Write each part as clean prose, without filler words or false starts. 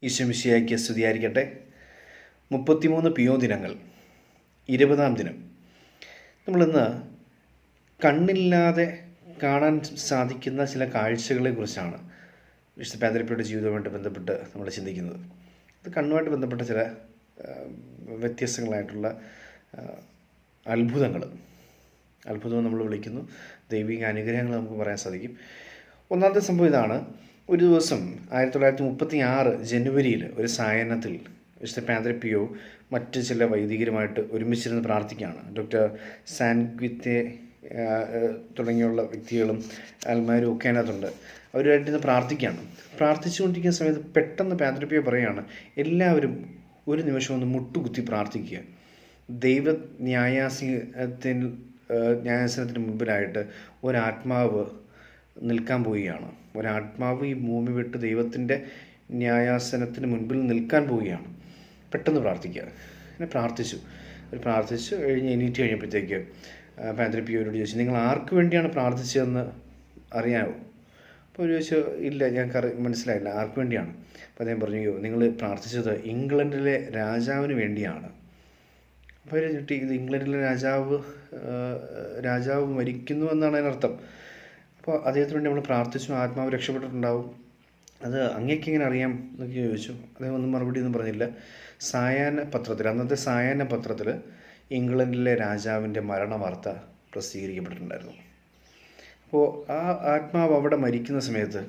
ഈശോമിശിഹായ്ക്ക് സ്തുതിയായിരിക്കട്ടെ. 33 പിയോ ദിനങ്ങൾ, 20-ാം ദിനം. നമ്മളിന്ന് കണ്ണില്ലാതെ കാണാൻ സാധിക്കുന്ന ചില കാഴ്ചകളെക്കുറിച്ചാണ് വിശുദ്ധ പാദ്രിപ്പിയുടെ ജീവിതവുമായിട്ട് ബന്ധപ്പെട്ട് നമ്മൾ ചിന്തിക്കുന്നത്. ഇത് കണ്ണുമായിട്ട് ബന്ധപ്പെട്ട ചില വ്യത്യസ്തങ്ങളായിട്ടുള്ള അത്ഭുതം നമ്മൾ വിളിക്കുന്നു. ദൈവിക അനുഗ്രഹങ്ങൾ നമുക്ക് പറയാൻ സാധിക്കും. ഒന്നാമത്തെ സംഭവം ഇതാണ്. ഒരു ദിവസം 1936 ജനുവരിയിൽ ഒരു സായാഹ്നത്തിൽ വിശുദ്ധ പാദ്രിപ്പിയോ മറ്റ് ചില വൈദികരുമായിട്ട് ഒരുമിച്ചിരുന്ന് പ്രാർത്ഥിക്കുകയാണ്. ഡോക്ടർ സാൻഗ്വിത്തെ തുടങ്ങിയുള്ള വ്യക്തികളും ആൽമാരും ഒക്കെ അതിനകത്തുണ്ട്. അവരുമായിട്ടിരുന്ന് പ്രാർത്ഥിക്കുകയാണ്. പ്രാർത്ഥിച്ചുകൊണ്ടിരിക്കുന്ന സമയത്ത് പെട്ടെന്ന് പാദ്രിപ്പിയോ പറയുകയാണ്, എല്ലാവരും ഒരു നിമിഷം ഒന്ന് മുട്ടുകുത്തി പ്രാർത്ഥിക്കുക. ദൈവ ന്യായാസനത്തിന് മുമ്പിലായിട്ട് ഒരാത്മാവ് നിൽക്കാൻ പോവുകയാണ്. ഒരാത്മാവ് ഈ ഭൂമി വിട്ട് ദൈവത്തിൻ്റെ ന്യായാസനത്തിന് മുൻപിൽ നിൽക്കാൻ പോവുകയാണ്. പെട്ടെന്ന് പ്രാർത്ഥിക്കുക. അങ്ങനെ പ്രാർത്ഥിച്ചു കഴിഞ്ഞ് എണീറ്റ് കഴിഞ്ഞപ്പോഴത്തേക്ക് പാദ്രിപ്പിയോരോട് ചോദിച്ചു, നിങ്ങൾ ആർക്ക് വേണ്ടിയാണ് പ്രാർത്ഥിച്ചതെന്ന് അറിയാമോ? അപ്പോൾ അവർ ചോദിച്ചു, ഇല്ല, ഞങ്ങൾക്ക് മനസ്സിലായില്ല, ആർക്ക് വേണ്ടിയാണ്? അപ്പോൾ അദ്ദേഹം പറഞ്ഞു, നിങ്ങൾ പ്രാർത്ഥിച്ചത് ഇംഗ്ലണ്ടിലെ രാജാവിന് വേണ്ടിയാണ്. അപ്പോൾ അവർ ചുറ്റി, ഇത് ഇംഗ്ലണ്ടിലെ രാജാവ് മരിക്കുന്നു എന്നാണ് അതിനർത്ഥം. അപ്പോൾ അദ്ദേഹത്തിന് വേണ്ടി നമ്മൾ പ്രാർത്ഥിച്ചു, ആത്മാവ് രക്ഷപ്പെട്ടിട്ടുണ്ടാവും. അത് അങ്ങേക്ക് എങ്ങനെ അറിയാം എന്നൊക്കെ ചോദിച്ചു. അദ്ദേഹം ഒന്നും മറുപടിയൊന്നും പറഞ്ഞില്ല. അന്നത്തെ സായാഹ്ന പത്രത്തിൽ ഇംഗ്ലണ്ടിലെ രാജാവിൻ്റെ മരണവാർത്ത പ്രസിദ്ധീകരിക്കപ്പെട്ടിട്ടുണ്ടായിരുന്നു. അപ്പോൾ ആ ആത്മാവ് അവിടെ മരിക്കുന്ന സമയത്ത്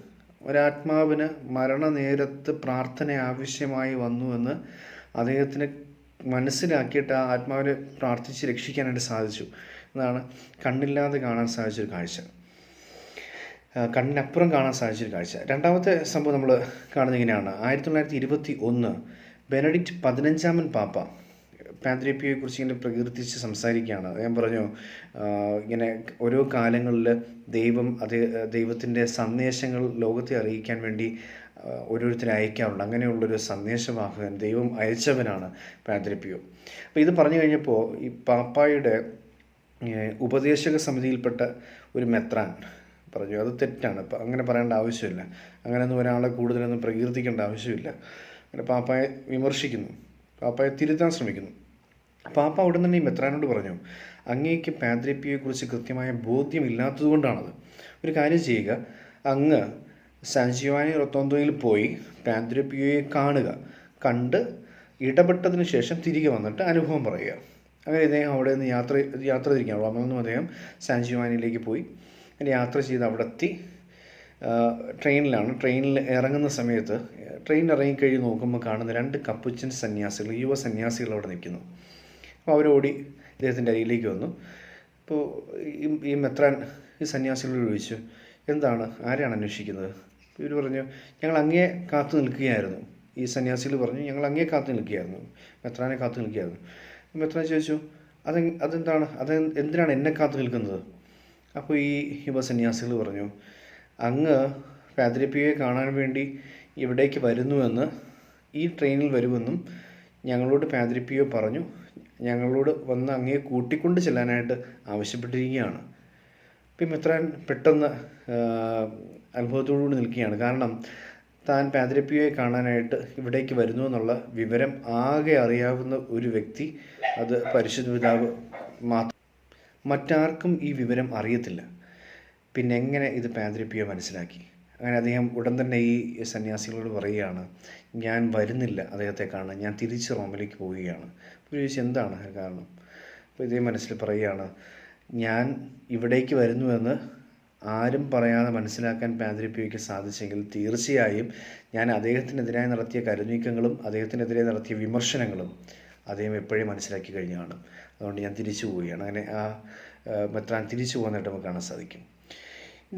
ഒരാത്മാവിന് മരണനേരത്ത് പ്രാർത്ഥന ആവശ്യമായി വന്നുവെന്ന് അദ്ദേഹത്തിന് മനസ്സിലാക്കിയിട്ട് ആ ആത്മാവിനെ പ്രാർത്ഥിച്ച് രക്ഷിക്കാനായിട്ട് സാധിച്ചു. എന്നാണ് കണ്ണില്ലാതെ കാണാൻ സാധിച്ചൊരു കാഴ്ച, കണ്ണിനപ്പുറം കാണാൻ സാധിച്ചൊരു കാഴ്ച. രണ്ടാമത്തെ സംഭവം നമ്മൾ കാണുന്നത് ഇങ്ങനെയാണ്. 1921 ബെനഡിക്റ്റ് 15 പാപ്പ പാദ്രിപ്പിയോയെക്കുറിച്ച് ഇങ്ങനെ പ്രകീർത്തിച്ച് സംസാരിക്കുകയാണ്. അദ്ദേഹം പറഞ്ഞു, ഇങ്ങനെ ഓരോ കാലങ്ങളിൽ ദൈവത്തിൻ്റെ സന്ദേശങ്ങൾ ലോകത്തെ അറിയിക്കാൻ വേണ്ടി ഓരോരുത്തരെ അയക്കാറുണ്ട്. അങ്ങനെയുള്ളൊരു സന്ദേശവാഹകൻ, ദൈവം അയച്ചവനാണ് പാദ്രിപ്പിയോ. അപ്പോൾ ഇത് പറഞ്ഞു കഴിഞ്ഞപ്പോൾ ഈ പാപ്പായുടെ ഉപദേശക സമിതിയിൽപ്പെട്ട ഒരു മെത്രാൻ പറഞ്ഞു, അത് തെറ്റാണ്, അങ്ങനെ പറയേണ്ട ആവശ്യമില്ല, അങ്ങനെയൊന്നും ഒരാളെ കൂടുതലൊന്നും പ്രകീർത്തിക്കേണ്ട ആവശ്യമില്ല. അങ്ങനെ പാപ്പായെ വിമർശിക്കുന്നു, പാപ്പായെ തിരുത്താൻ ശ്രമിക്കുന്നു. പാപ്പ ഉടൻ തന്നെ ഈ മെത്രാനോട് പറഞ്ഞു, അങ്ങേക്ക് പാദ്രിപ്പിയോയെക്കുറിച്ച് കൃത്യമായ ബോധ്യമില്ലാത്തത് കൊണ്ടാണത്. ഒരു കാര്യം ചെയ്യുക, അങ്ങ് സാൻ ജിയോവാനി റൊത്തോന്തോയിൽ പോയി പാദ്രിപ്പിയോയെ കണ്ട് ഇടപെട്ടതിന് ശേഷം തിരികെ വന്നിട്ട് അനുഭവം പറയുക. അങ്ങനെ ഇദ്ദേഹം അവിടെ നിന്ന് യാത്ര തിരിക്കുകയാണ്. റോമിൽ അദ്ദേഹം സാൻ ജിയോവാനിയിലേക്ക് പോയി. അങ്ങനെ യാത്ര ചെയ്ത് അവിടെ എത്തി. ട്രെയിനിൽ ഇറങ്ങുന്ന സമയത്ത് ട്രെയിനിൽ ഇറങ്ങിക്കഴിഞ്ഞ് നോക്കുമ്പോൾ കാണുന്ന 2 കപ്പുച്ചൻ സന്യാസികൾ, യുവ സന്യാസികൾ അവിടെ നിൽക്കുന്നു. അപ്പോൾ അവരോടി ഇദ്ദേഹത്തിൻ്റെ അരിയിലേക്ക് വന്നു. അപ്പോൾ ഈ മെത്രാൻ ഈ സന്യാസികളോട് ചോദിച്ചു, എന്താണ്, ആരെയാണ് അന്വേഷിക്കുന്നത്? ഇവർ പറഞ്ഞു, ഞങ്ങൾ അങ്ങേ കാത്തു നിൽക്കുകയായിരുന്നു. ഈ സന്യാസികൾ പറഞ്ഞു, ഞങ്ങൾ അങ്ങേ കാത്തു നിൽക്കുകയായിരുന്നു, മെത്രാനെ കാത്തു നിൽക്കുകയായിരുന്നു. മെത്രാൻ ചോദിച്ചു, എന്തിനാണ് എന്നെ കാത്തു നിൽക്കുന്നത്? അപ്പോൾ ഈ യുവ സന്യാസികൾ പറഞ്ഞു, അങ്ങ് പാദ്രിപ്പിയോയെ കാണാൻ വേണ്ടി ഇവിടേക്ക് വരുന്നുവെന്ന്, ഈ ട്രെയിനിൽ വരുമെന്നും ഞങ്ങളോട് പാദ്രിപ്പിയോ പറഞ്ഞു, ഞങ്ങളോട് വന്ന് അങ്ങയെ കൂട്ടിക്കൊണ്ട് ചെല്ലാനായിട്ട് ആവശ്യപ്പെട്ടിരിക്കുകയാണ്. അപ്പം മെത്രാൻ പെട്ടെന്ന് അത്ഭുതത്തോടുകൂടി നിൽക്കുകയാണ്. കാരണം താൻ പാദ്രിപ്പിയോയെ കാണാനായിട്ട് ഇവിടേക്ക് വരുന്നു എന്നുള്ള വിവരം ആകെ അറിയാവുന്ന ഒരു വ്യക്തി, അത് പരിശുദ്ധ പിതാവ് മാത്രം. മറ്റാർക്കും ഈ വിവരം അറിയത്തില്ല. പിന്നെ എങ്ങനെ ഇത് പാദ്രിപ്പിയോ മനസ്സിലാക്കി? അങ്ങനെ അദ്ദേഹം ഉടൻ തന്നെ ഈ സന്യാസികളോട് പറയുകയാണ്, ഞാൻ വരുന്നില്ല അദ്ദേഹത്തെ കാണാൻ, ഞാൻ തിരിച്ച് റോമിലേക്ക് പോവുകയാണ്. അപ്പോൾ ചോദിച്ചു, എന്താണ് കാരണം? അപ്പോൾ ഇതേ മനസ്സിൽ പറയുകയാണ്, ഞാൻ ഇവിടേക്ക് വരുന്നുവെന്ന് ആരും പറയാതെ മനസ്സിലാക്കാൻ പാദ്രിപ്പിയോയ്ക്ക് സാധിച്ചെങ്കിൽ തീർച്ചയായും ഞാൻ അദ്ദേഹത്തിനെതിരായി നടത്തിയ കരുനീക്കങ്ങളും അദ്ദേഹത്തിനെതിരെ നടത്തിയ വിമർശനങ്ങളും അദ്ദേഹം എപ്പോഴും മനസ്സിലാക്കി കഴിഞ്ഞാണ്. അതുകൊണ്ട് ഞാൻ തിരിച്ചു പോവുകയാണ്. അങ്ങനെ ആ മെത്രാൻ തിരിച്ചു പോകുന്നതായിട്ട് നമുക്ക് കാണാൻ സാധിക്കും.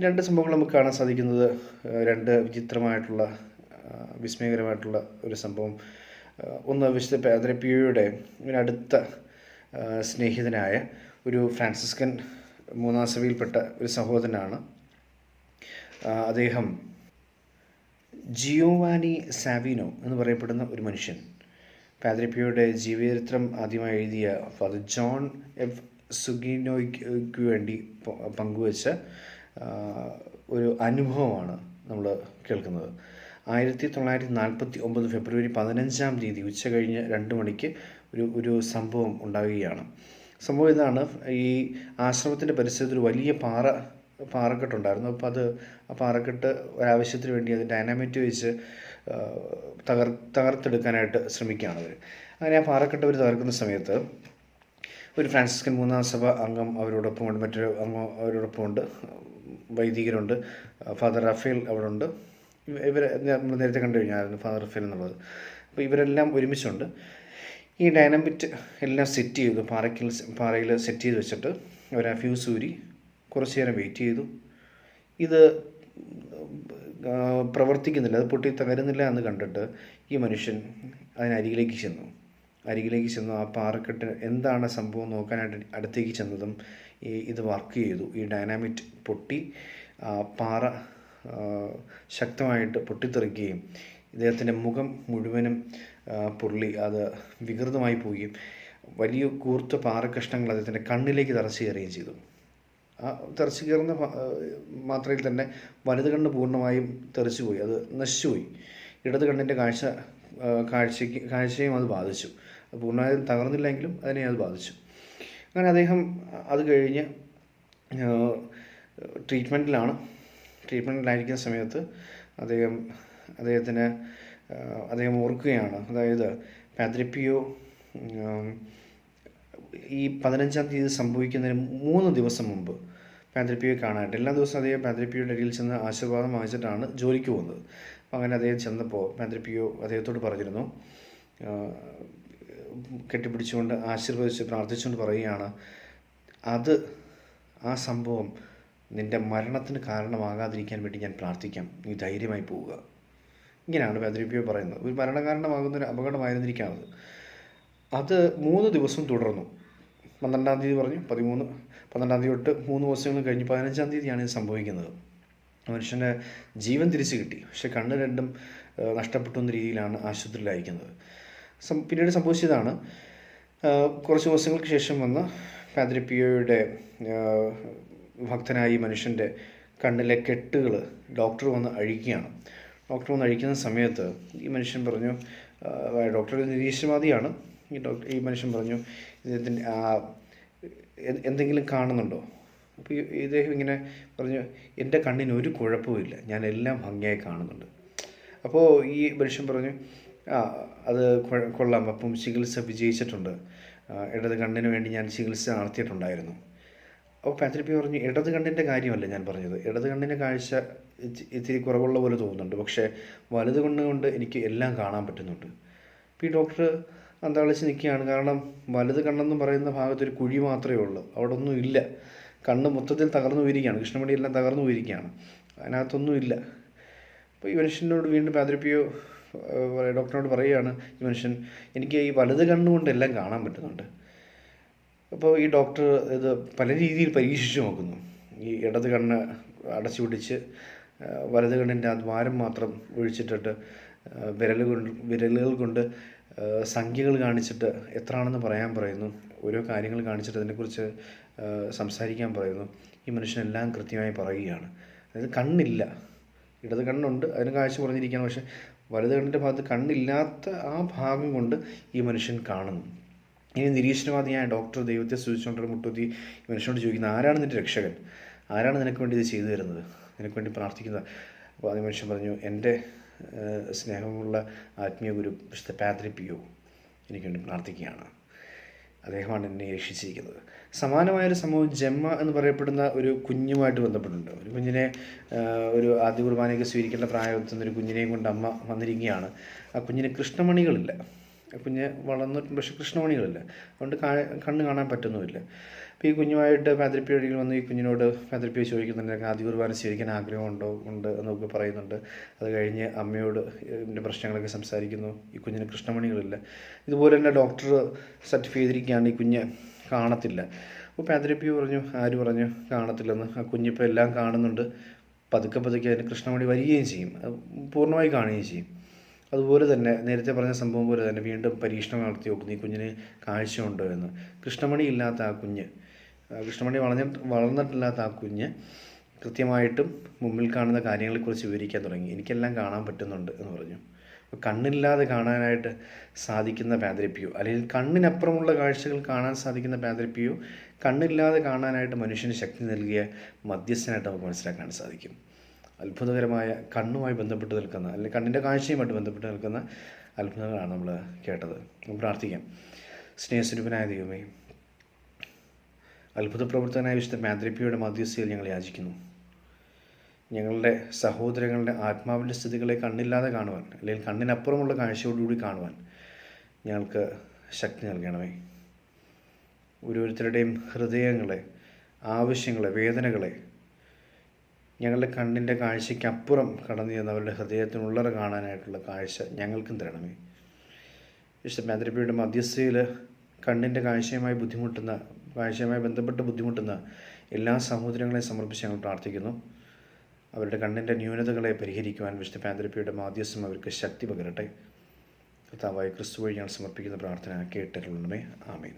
2 സംഭവങ്ങൾ നമുക്ക് കാണാൻ സാധിക്കുന്നത്, 2 വിചിത്രമായിട്ടുള്ള വിസ്മയകരമായിട്ടുള്ള ഒരു സംഭവം. ഒന്ന്, വിശുദ്ധ പാദ്രിപ്പിയോയുടെ അടുത്ത സ്നേഹിതനായ ഒരു ഫ്രാൻസിസ്കൻ 3-ാം സഭയിൽപ്പെട്ട ഒരു സഹോദരനാണ്. അദ്ദേഹം ജിയോവാനി സാവിനോ എന്ന് പറയപ്പെടുന്ന ഒരു മനുഷ്യൻ. പാദ്രിപ്പിയോയുടെ ജീവചരിത്രം ആദ്യമായി എഴുതിയ ഫാദർ ജോൺ എഫ് സുഗിനോയ്ക്ക് വേണ്ടി പങ്കുവച്ച ഒരു അനുഭവമാണ് നമ്മൾ കേൾക്കുന്നത്. 1949 ഫെബ്രുവരി 15-ാം തീയതി ഉച്ച കഴിഞ്ഞ് 2 മണിക്ക് ഒരു സംഭവം ഉണ്ടാകുകയാണ്. സംഭവം ഇതാണ്: ഈ ആശ്രമത്തിൻ്റെ പരിസരത്ത് ഒരു വലിയ പാറക്കെട്ടുണ്ടായിരുന്നു. അപ്പോൾ ആ പാറക്കെട്ട് ഒരാവശ്യത്തിന് വേണ്ടി അത് ഡൈനാമൈറ്റ് വെച്ച് തകർത്തെടുക്കാനായിട്ട് ശ്രമിക്കുകയാണ് അവർ. അങ്ങനെ ആ പാറക്കെട്ട് അവർ തകർക്കുന്ന സമയത്ത് ഒരു ഫ്രാൻസിസ്കൻ 3-ാം സഭ അംഗം അവരോടൊപ്പമുണ്ട്, മറ്റൊരു അംഗം അവരോടൊപ്പമുണ്ട്, വൈദികരുണ്ട്, ഫാദർ റാഫേൽ അവിടെ ഉണ്ട്. ഇവരെ നമ്മൾ നേരത്തെ കണ്ടു കഴിഞ്ഞായിരുന്നു ഫാദർ റാഫേൽ എന്നുള്ളത്. അപ്പോൾ ഇവരെല്ലാം ഒരുമിച്ചുണ്ട്. ഈ ഡൈനാമിറ്റ് എല്ലാം സെറ്റ് ചെയ്തു, പാറയിൽ സെറ്റ് ചെയ്ത് വെച്ചിട്ട് അവർ ആ ഫ്യൂസ് ഊരി കുറച്ച് നേരം വെയിറ്റ് ചെയ്തു. ഇത് പ്രവർത്തിക്കുന്നില്ല, അത് പൊട്ടി തകരുന്നില്ല എന്ന് കണ്ടിട്ട് ഈ മനുഷ്യൻ അതിനരികിലേക്ക് ചെന്നു. ആ പാറക്കെട്ട് എന്താണ് സംഭവം നോക്കാനായിട്ട് അടുത്തേക്ക് ചെന്നതും ഇത് വർക്ക് ചെയ്തു. ഈ ഡൈനാമിറ്റ് പൊട്ടി പാറ ശക്തമായിട്ട് പൊട്ടിത്തെറിക്കുകയും ഇദ്ദേഹത്തിൻ്റെ മുഖം മുഴുവനും പൊള്ളി അത് വികൃതമായി പോവുകയും വലിയ കൂർത്ത പാറക്കഷ്ണങ്ങൾ അദ്ദേഹത്തിൻ്റെ കണ്ണിലേക്ക് തറച്ചു കയറുകയും ചെയ്തു. ആ തെറിച്ച് കയറുന്ന മാത്രയിൽ തന്നെ വലത് കണ്ണ് പൂർണ്ണമായും തെറിച്ചുപോയി, അത് നശിച്ചുപോയി. ഇടത് കണ്ണിൻ്റെ കാഴ്ചയും അത് ബാധിച്ചു. അത് പൂർണ്ണമായും തകർന്നില്ലെങ്കിലും അതിനെ അത് ബാധിച്ചു. അങ്ങനെ അദ്ദേഹം അത് കഴിഞ്ഞ് ട്രീറ്റ്മെൻറ്റിലായിരിക്കുന്ന സമയത്ത് അദ്ദേഹം ഓർക്കുകയാണ്. അതായത് പാദ്രി പിയോ ഈ 15-ാം തീയതി സംഭവിക്കുന്നതിന് 3 ദിവസം മുമ്പ് പാദ്രി പിയോയെ കാണാനായിട്ട് എല്ലാ ദിവസവും അദ്ദേഹം പാദ്രി പിയോയുടെ അരികിൽ ചെന്ന് ആശീർവാദം വാങ്ങിച്ചിട്ടാണ് ജോലിക്ക് പോകുന്നത്. അപ്പോൾ അങ്ങനെ അദ്ദേഹം ചെന്നപ്പോൾ പാദ്രി പിയോ അദ്ദേഹത്തോട് പറഞ്ഞിരുന്നു, കെട്ടിപ്പിടിച്ചുകൊണ്ട് ആശീർവദിച്ച് പ്രാർത്ഥിച്ചുകൊണ്ട് പറയുകയാണ്, ആ സംഭവം നിൻ്റെ മരണത്തിന് കാരണമാകാതിരിക്കാൻ വേണ്ടി ഞാൻ പ്രാർത്ഥിക്കാം, നീ ധൈര്യമായി പോവുക. ഇങ്ങനെയാണ് പാദ്രി പിയോ പറയുന്നത്. ഒരു മരണകാരണമാകുന്നൊരു അപകടമായിരുന്നിരിക്കാം അത് 3 ദിവസം തുടർന്നു. 12-ാം തീയതി പറഞ്ഞു, 12-ാം തീയതി തൊട്ട് 3 ദിവസങ്ങൾ കഴിഞ്ഞ് 15-ാം തീയതിയാണ് ഇത് സംഭവിക്കുന്നത്. മനുഷ്യൻ്റെ ജീവൻ തിരിച്ചു കിട്ടി, പക്ഷെ കണ്ണ് രണ്ടും നഷ്ടപ്പെട്ടു എന്ന രീതിയിലാണ് ആശുപത്രിയിലായിരിക്കുന്നത്. പിന്നീട് സംഭവിച്ചതാണ്, കുറച്ച് ദിവസങ്ങൾക്ക് ശേഷം വന്ന പാദ്രി പിയോയുടെ ഭക്തനായ ഈ മനുഷ്യൻ്റെ കണ്ണിലെ കെട്ടുകൾ ഡോക്ടർ വന്ന് അഴിക്കുകയാണ്. ഡോക്ടർ വന്ന് അഴിക്കുന്ന സമയത്ത് ഈ മനുഷ്യൻ പറഞ്ഞു, ഡോക്ടർ നിരീശ്വരവാദിയാണ്, ഈ മനുഷ്യൻ പറഞ്ഞു, ഇദ്ദേഹത്തിൻ്റെ എന്തെങ്കിലും കാണുന്നുണ്ടോ? അപ്പോൾ ഇദ്ദേഹം ഇങ്ങനെ പറഞ്ഞു, എൻ്റെ കണ്ണിന് ഒരു കുഴപ്പമില്ല, ഞാൻ എല്ലാം ഭംഗിയായി കാണുന്നുണ്ട്. അപ്പോൾ ഈ മനുഷ്യൻ പറഞ്ഞു, അത് കൊള്ളാം, അപ്പം ചികിത്സ വിജയിച്ചിട്ടുണ്ട്, ഇടത് കണ്ണിന് വേണ്ടി ഞാൻ ചികിത്സ നടത്തിയിട്ടുണ്ടായിരുന്നു. അപ്പോൾ പാദ്രി പിയോ പറഞ്ഞു, ഇടത് കണ്ണിൻ്റെ കാര്യമല്ല ഞാൻ പറഞ്ഞത്, ഇടത് കണ്ണിൻ്റെ കാഴ്ച ഇത്തിരി കുറവുള്ള പോലെ തോന്നുന്നുണ്ട്, പക്ഷേ വലത് കണ്ണുകൊണ്ട് എനിക്ക് എല്ലാം കാണാൻ പറ്റുന്നുണ്ട്. അപ്പോൾ ഈ ഡോക്ടർ അന്താളിച്ച് നിൽക്കുകയാണ്. കാരണം വലത് കണ്ണെന്ന് പറയുന്ന ഭാഗത്തൊരു കുഴി മാത്രമേ ഉള്ളൂ, അവിടെ ഒന്നും ഇല്ല. കണ്ണ് മൊത്തത്തിൽ തകർന്നു പോയിരിക്കുകയാണ്, കൃഷ്ണമണിയെല്ലാം തകർന്നു പോയിരിക്കുകയാണ്, അതിനകത്തൊന്നും ഇല്ല. അപ്പോൾ ഈ മനുഷ്യനോട് വീണ്ടും പാദ്രി പിയോ ഡോക്ടറിനോട് പറയുകയാണ്, ഈ മനുഷ്യൻ, എനിക്ക് ഈ വലത് കണ്ണുകൊണ്ട് എല്ലാം കാണാൻ പറ്റുന്നുണ്ട്. അപ്പോൾ ഈ ഡോക്ടർ ഇത് പല രീതിയിൽ പരീക്ഷിച്ച് നോക്കുന്നു. ഈ ഇടത് കണ്ണ് അടച്ചു പിടിച്ച് വലത് കണ്ണിൻ്റെ ആ ദ്വാരം മാത്രം ഒഴിച്ചിട്ടിട്ട് വിരലുകൾ കൊണ്ട് സംഖ്യകൾ കാണിച്ചിട്ട് എത്രയാണെന്ന് പറയാൻ പറയുന്നു, ഓരോ കാര്യങ്ങൾ കാണിച്ചിട്ട് അതിനെക്കുറിച്ച് സംസാരിക്കാൻ പറയുന്നു. ഈ മനുഷ്യനെല്ലാം കൃത്യമായി പറയുകയാണ്. അതായത് കണ്ണില്ല, ഇടത് കണ്ണുണ്ട്, അതിന് കാഴ്ച കുറഞ്ഞിരിക്കുകയാണ്, പക്ഷേ വലത് കണ്ണിൻ്റെ ഭാഗത്ത് കണ്ണില്ലാത്ത ആ ഭാഗം കൊണ്ട് ഈ മനുഷ്യൻ കാണുന്നു. ഇനി നിരീശ്വരവാദിയായ ഡോക്ടർ ദൈവത്തെ സ്തുതിച്ചുകൊണ്ടൊരു മുട്ടുകുത്തി ഈ മനുഷ്യനോട് ചോദിക്കുന്നത്, ആരാണ് നിൻ്റെ രക്ഷകൻ, ആരാണ് നിനക്ക് വേണ്ടി ഇത് ചെയ്തു തരുന്നത്, നിനക്ക് വേണ്ടി പ്രാർത്ഥിക്കുന്നത്? അപ്പോൾ ആ മനുഷ്യൻ പറഞ്ഞു, എൻ്റെ സ്നേഹമുള്ള ആത്മീയ ഗുരു വിശുദ്ധ പാദ്രി പിയോ എനിക്ക് വേണ്ടി പ്രാർത്ഥിക്കുകയാണ്, അദ്ദേഹമാണ് എന്നെ രക്ഷിച്ചിരിക്കുന്നത്. സമാനമായൊരു സംഭവം ജെമ്മ എന്ന് പറയപ്പെടുന്ന ഒരു കുഞ്ഞുമായിട്ട് ബന്ധപ്പെട്ടിട്ടുണ്ട്. ഒരു കുഞ്ഞിനെ ഒരു ആദ്യ കുർബാനയൊക്കെ സ്വീകരിക്കേണ്ട പ്രായത്തുന്ന ഒരു കുഞ്ഞിനെയും കൊണ്ട് അമ്മ വന്നിരിക്കുകയാണ്. ആ കുഞ്ഞിന് കൃഷ്ണമണികളില്ല, കുഞ്ഞ് വളർന്നിട്ടുണ്ട്, പക്ഷേ കൃഷ്ണമണികളില്ല, അതുകൊണ്ട് കണ്ണ് കാണാൻ പറ്റുന്നുമില്ല. അപ്പോൾ ഈ കുഞ്ഞുമായിട്ട് പാദ്രി പിയോ അരികിൽ വന്ന് ഈ കുഞ്ഞിനോട് പാദ്രി പിയോ ചോദിക്കുന്നുണ്ട്, ആദ്യ കുർബാന സ്വീകരിക്കാൻ ആഗ്രഹമുണ്ട് എന്നൊക്കെ പറയുന്നുണ്ട്. അത് കഴിഞ്ഞ് അമ്മയോട് ഇതിൻ്റെ പ്രശ്നങ്ങളൊക്കെ സംസാരിക്കുന്നു. ഈ കുഞ്ഞിന് കൃഷ്ണമണികളില്ല. ഇതുപോലെ തന്നെ ഡോക്ടർ സർട്ടിഫൈ ചെയ്തിരിക്കുകയാണ്, ഈ കുഞ്ഞ് കാണത്തില്ല. അപ്പോൾ പാദ്രി പിയോ പറഞ്ഞു, ആര് പറഞ്ഞു കാണത്തില്ലെന്ന്? ആ കുഞ്ഞിപ്പോൾ എല്ലാം കാണുന്നുണ്ട്, പതുക്കെ അതിന് കൃഷ്ണമണി വരികയും ചെയ്യും, പൂർണ്ണമായി കാണുകയും ചെയ്യും. അതുപോലെ തന്നെ നേരത്തെ പറഞ്ഞ സംഭവം പോലെ തന്നെ വീണ്ടും പരീക്ഷണം നടത്തി നോക്കുന്നു, ഈ കുഞ്ഞിന് കാഴ്ചയുണ്ടോ എന്ന്. കൃഷ്ണമണി ഇല്ലാത്ത ആ കുഞ്ഞ്, കൃഷ്ണമണി വളർന്നിട്ടില്ലാത്ത ആ കുഞ്ഞ് കൃത്യമായിട്ടും മുമ്പിൽ കാണുന്ന കാര്യങ്ങളെക്കുറിച്ച് വിവരിക്കാൻ തുടങ്ങി. എനിക്കെല്ലാം കാണാൻ പറ്റുന്നുണ്ട് എന്ന് പറഞ്ഞു. അപ്പോൾ കണ്ണില്ലാതെ കാണാനായിട്ട് സാധിക്കുന്ന പാദ്രി പിയോ, അല്ലെങ്കിൽ കണ്ണിനപ്പുറമുള്ള കാഴ്ചകൾ കാണാൻ സാധിക്കുന്ന പാദ്രി പിയോ, കണ്ണില്ലാതെ കാണാനായിട്ട് മനുഷ്യന് ശക്തി നൽകിയ മധ്യസ്ഥനായിട്ട് നമുക്ക് മനസ്സിലാക്കാൻ സാധിക്കും. അത്ഭുതകരമായ കണ്ണുമായി ബന്ധപ്പെട്ട് നിൽക്കുന്ന, അല്ലെങ്കിൽ കണ്ണിൻ്റെ കാഴ്ചയുമായിട്ട് ബന്ധപ്പെട്ട് നിൽക്കുന്ന അത്ഭുതങ്ങളാണ് നമ്മൾ കേട്ടത്. നമുക്ക് പ്രാർത്ഥിക്കാം. സ്നേഹസ്വരൂപനായ ദൈവമേ, അത്ഭുത പ്രവർത്തകനായ വിശുദ്ധ പാദ്രി പിയോയുടെ മധ്യസ്ഥയിൽ ഞങ്ങൾ യാചിക്കുന്നു. ഞങ്ങളുടെ സഹോദരങ്ങളുടെ ആത്മാവിൻ്റെ സ്ഥിതികളെ കണ്ണില്ലാതെ കാണുവാൻ, അല്ലെങ്കിൽ കണ്ണിനപ്പുറമുള്ള കാഴ്ചയോടുകൂടി കാണുവാൻ ഞങ്ങൾക്ക് ശക്തി നൽകണമേ. ഓരോരുത്തരുടെയും ഹൃദയങ്ങളെ, ആവശ്യങ്ങളെ, വേദനകളെ ഞങ്ങളുടെ കണ്ണിൻ്റെ കാഴ്ചയ്ക്കപ്പുറം കടന്നു ചെന്നവരുടെ ഹൃദയത്തിനുള്ളറ കാണാനായിട്ടുള്ള കാഴ്ച ഞങ്ങൾക്കും തരണമേ. വിശുദ്ധ പാദ്രി പിയോയുടെ മധ്യസ്ഥയിൽ കണ്ണിൻ്റെ കാഴ്ചയുമായി ബന്ധപ്പെട്ട് ബുദ്ധിമുട്ടുന്ന എല്ലാ സഹോദരങ്ങളെയും സമർപ്പിച്ച് ഞങ്ങൾ പ്രാർത്ഥിക്കുന്നു. അവരുടെ കണ്ണിൻ്റെ ന്യൂനതകളെ പരിഹരിക്കുവാൻ വിശുദ്ധ പാദ്രി പിയോയുടെ മാധ്യസ്ഥം അവർക്ക് ശക്തി പകരട്ടെ. കർത്താവായ ക്രിസ്തു വഴി ഞങ്ങൾ സമർപ്പിക്കുന്ന പ്രാർത്ഥന കേട്ടരുളണമേ. ആമേൻ.